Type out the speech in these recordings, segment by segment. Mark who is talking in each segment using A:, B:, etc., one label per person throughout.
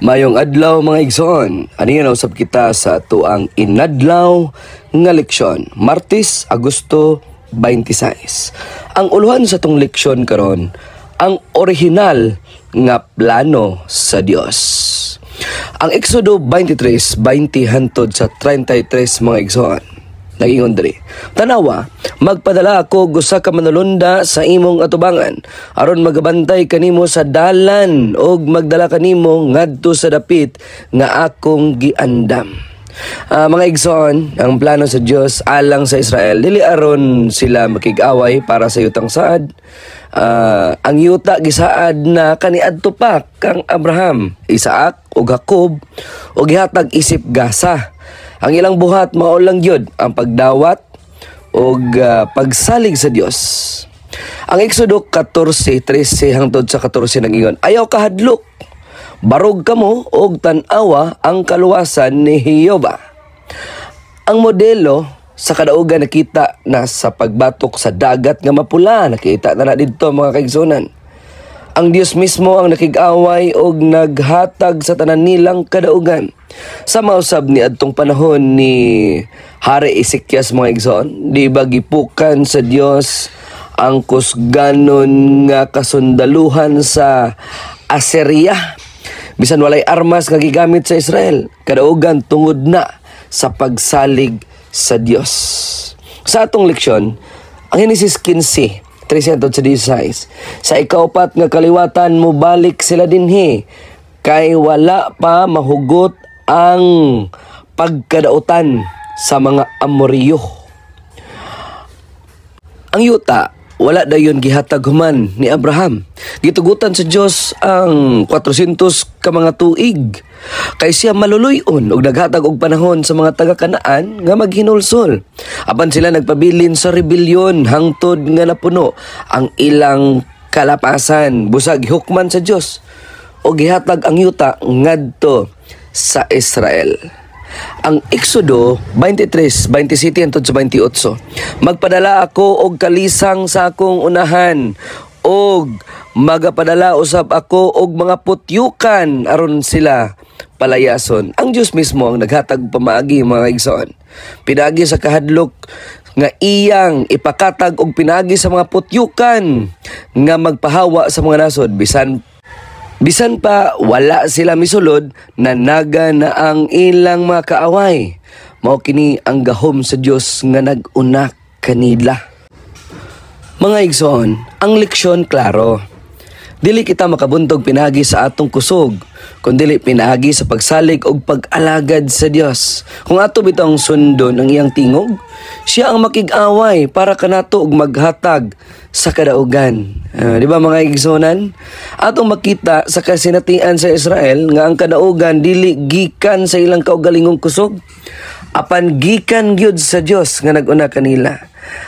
A: Mayong adlaw mga igsoon, ani nga usab kita sa tuang inadlaw nga leksyon, Martes, Agosto 26. Ang uluhan sa tong leksyon karon, ang orihinal nga plano sa Dios. Ang Exodo 23:20 hangtod sa 33 mga igsoon. Nagingon diri. Tanawa, magpadala ako gusa ka manulunda sa imong atubangan aron magabantay kanimo sa dalan og magdala kanimo ngadto sa dapit nga akong giandam. Mga igsoon, ang plano sa Dios alang sa Israel dili aron sila makig-away para sa yutang saad. Ang yuta gisaad na kaniadto pa kang Abraham, Isaac ug Jacob ug gihatag isip gasa. Ang ilang buhat mao lang gyud ang pagdawat o pagsalig sa Dios. Ang Exodo 14:13 hangtod sa 14 nagingon, ayaw kahadlok, barog kamo og tan-awa ang kaluwasan ni Jehova. Ang modelo sa kadaugan nakita na sa pagbatok sa dagat nga mapula, nakita na didto mga kaigsunan. Ang Dios mismo ang nakig-away og naghatag sa tanan nilang kadaugan. Sa mausab ni adtong panahon ni Hari Ezekias mga igsoon, di ba gipukan sa Dios ang kusganon nga kasundaluhan sa Assyria. Bisan walay armas nga gigamit sa Israel, kadaugan tungod na sa pagsalig sa Dios. Sa atong leksyon, ang Genesis 15:13-16, sa ikaupat nga kaliwatan mo balik sila dinhi, kay wala pa mahugot ang pagkadautan sa mga Amoryo. Ang yuta, wala dayon gihatag human ni Abraham. Gitugutan sa Dios ang 400 ka mga tuig. Kay siya maluluyon og naghatag og panahon sa mga taga-Kanaan nga maghinulsol. Apan sila nagpabilin sa rebelyon hangtod nga napuno ang ilang kalapasan. Busag hukman sa Dios og gihatag ang yuta ngadto sa Israel. Ang Exodo 23:27-28, magpadala ako og kalisang sa akong unahan og magapadala usab ako og mga putyukan aron sila palayason. Ang Dios mismo ang naghatag pamaagi mga igsoon. Pinagi sa kahadlok nga iyang ipakatag og pinagi sa mga putyukan nga magpahawa sa mga nasod. Bisan pa wala sila misulod, nanaga na ang ilang mga kaaway. Mao kini ang gahom sa Dios nga nag-una kanila. Mga igsoon, ang leksyon klaro. Dili kita makabuntog pinagi sa atong kusog, kundi pinagi sa pagsalig og pag-alagad sa Dios. Kung ato bitong sundon ang iyang tingog, siya ang makig-away para kanato og maghatag sa kadaugan. Di ba mga igsonan? Atong makita sa kasinatian sa Israel nga ang kadaugan dili gikan sa ilang kaugalingong kusog, apan gikan gyud sa Dios nga nag-una kanila.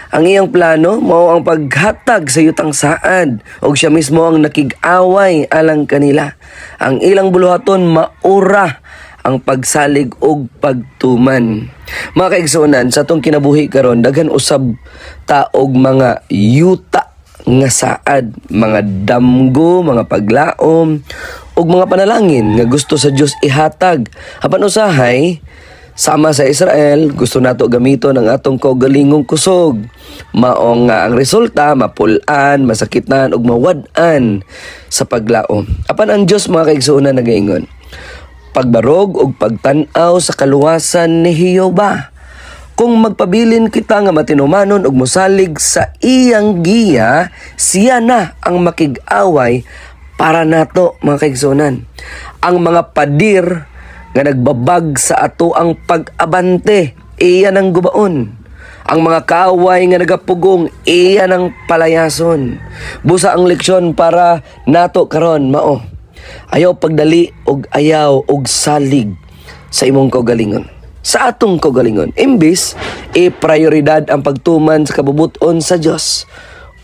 A: Ang iyang plano mao ang paghatag sa yutang saad ug siya mismo ang nakig-away alang kanila. Ang ilang buluhaton maura ang pagsalig og pagtuman. Mga kaigsunan, sa atong kinabuhi karon daghan usab ta og mga yuta nga saad, mga damgo, mga paglaom ug mga panalangin nga gusto sa Dios ihatag. Apan usahay sama sa Israel, gusto nato gamiton ang atong kaugalingong kusog. Mao nga ang resulta, mapulan, masakitan ug mawad-an sa paglaom. Apan ang Dios mga kaigsuonan nagaingon, pagbarog ug pagtan-aw sa kaluwasan ni Jehova. Kung magpabilin kita nga matinumanon ug mosalig sa iyang giya, siya na ang makig-away para nato mga kaigsuonan. Ang mga padir nga nagbabag sa ato ang pag-abante, iyan ang gubaon. Ang mga kaaway nga nagapugong, iyan ang palayason. Busa ang leksyon para nato karon mao. Ayaw pagdali og ayaw og salig sa imong kaugalingon. Sa atong kaugalingon, imbis prioridad ang pagtuman sa kabubuton sa Dios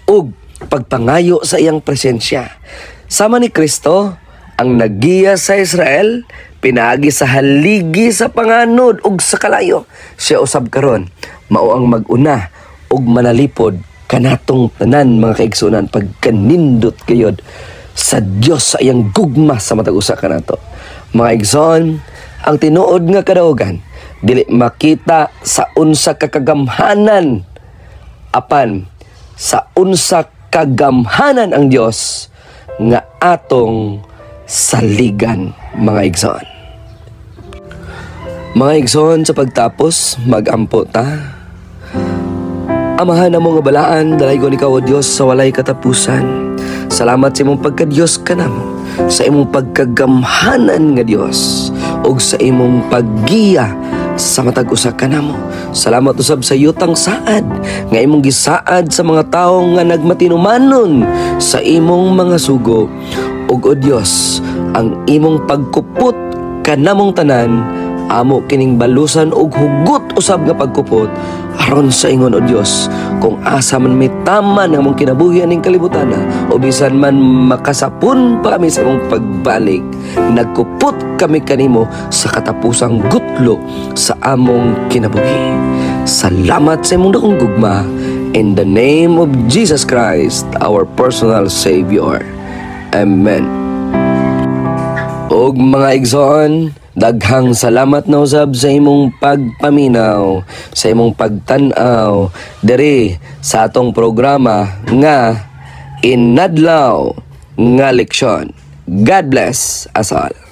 A: ug pagpangayo sa iyang presensya. Sama ni Kristo ang naggiya sa Israel, pinagi sa haligi sa panganod ug sa kalayo. Siya usab karon mao ang mag-una ug manalipod kanatong tanan mga kaigsunan pagkanindot gayud sa Dios sa iyang gugma sa matag usa kanato. Mga igsoon, ang tinuod nga kadaugan dili makita sa unsa kagamhanan apan sa unsa kagamhanan ang Dios nga atong saligan, mga igsoon. Mga igsoon, sa pagtapos magampo ta. Amahan na mo nga balaan, dalaygon ikaw o Dios sa walay katapusan. Salamat sa imong pagka-Dios kanamo, sa imong pagkagamhanan nga Dios, ug sa imong paggiya sa matag usa kanamo. Salamat usab sa yutang saad nga imong gisaad sa mga tawo nga nagmatinumanon sa imong mga sugo. Ug o Dios, ang imong pagkupot kanamong tanan, amo kining balusan og hugot usab nga pagkupot aron sa ingon o Dios, kung asa man may taman nga mong kinabuhi aning kalibutan o bisan man makasapon pa kami sa imong pagbalik, nagkupot kami kanimo sa katapusang gutlo sa among kinabuhi. Salamat sa imong dakong gugma, in the name of Jesus Christ, our personal Savior. Amen. Og mga igsoon, daghang salamat na usab sa imong pagpaminaw, sa imong pagtan-aw diri sa atong programa nga Inadlaw nga Leksyon. God bless us all.